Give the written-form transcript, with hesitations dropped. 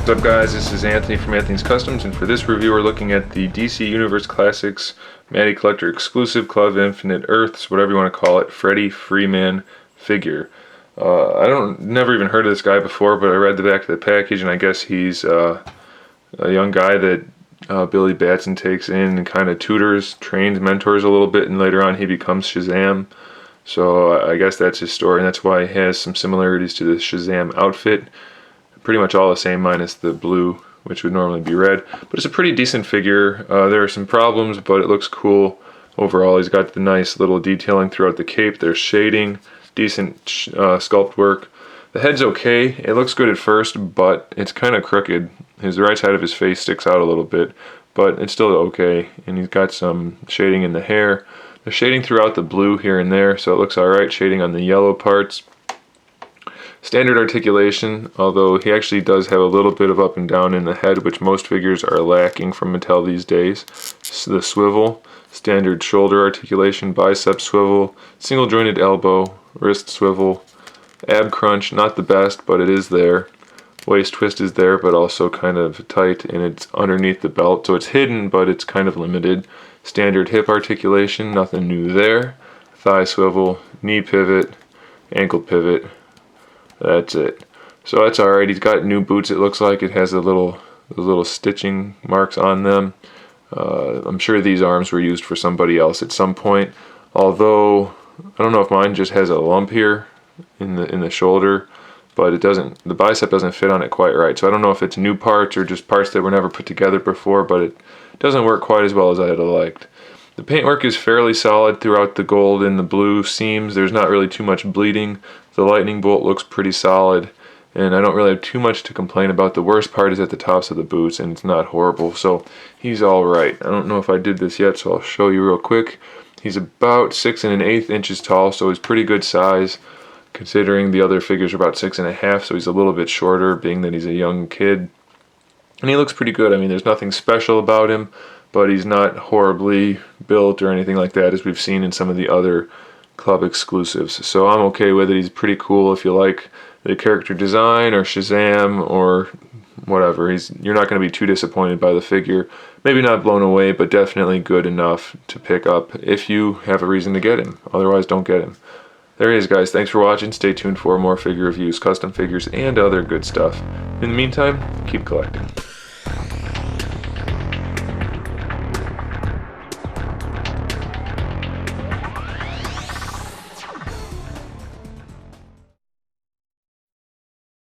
What's up guys, this is Anthony from Anthony's Customs, and for this review we're looking at the DC Universe Classics Matty Collector Exclusive Club of Infinite Earths, whatever you want to call it, FREDDY FREEMAN figure. Never even heard of this guy before, but I read the back of the package and I guess he's a young guy that Billy Batson takes in and kind of tutors, trains, mentors a little bit, and later on he becomes Shazam. So I guess that's his story, and that's why he has some similarities to the Shazam outfit. Pretty much all the same minus the blue, which would normally be red. But it's a pretty decent figure. There are some problems, but it looks cool. Overall, he's got the nice little detailing throughout the cape. There's shading, decent sculpt work. The head's okay. It looks good at first, but it's kind of crooked. The right side of his face sticks out a little bit, but it's still okay. And he's got some shading in the hair. There's shading throughout the blue here and there, so it looks alright. Shading on the yellow parts. Standard articulation, although he actually does have a little bit of up and down in the head, which most figures are lacking from Mattel these days. So the swivel, standard shoulder articulation, bicep swivel, single jointed elbow, wrist swivel, ab crunch, not the best, but it is there. Waist twist is there, but also kind of tight, and it's underneath the belt, so it's hidden, but it's kind of limited. Standard hip articulation, nothing new there. Thigh swivel, knee pivot, ankle pivot. That's it. So that's alright. He's got new boots, it looks like. It has those little stitching marks on them. I'm sure these arms were used for somebody else at some point. Although, I don't know if mine just has a lump here in the shoulder, but it doesn't, the bicep doesn't fit on it quite right. So I don't know if it's new parts or just parts that were never put together before, but it doesn't work quite as well as I'd have liked. The paintwork is fairly solid throughout the gold and the blue seams. There's not really too much bleeding. The lightning bolt looks pretty solid, and I don't really have too much to complain about. The worst part is at the tops of the boots, and it's not horrible, so he's alright. I don't know if I did this yet, so I'll show you real quick. He's about 6 1/8 inches tall, so he's pretty good size, considering the other figures are about 6 1/2, so he's a little bit shorter, being that he's a young kid. And he looks pretty good. I mean, there's nothing special about him, but he's not horribly built or anything like that, as we've seen in some of the other club exclusives. So I'm okay with it. He's pretty cool if you like the character design or Shazam or whatever. You're not going to be too disappointed by the figure. Maybe not blown away, but definitely good enough to pick up if you have a reason to get him. Otherwise, don't get him. There he is, guys. Thanks for watching. Stay tuned for more figure reviews, custom figures, and other good stuff. In the meantime, keep collecting.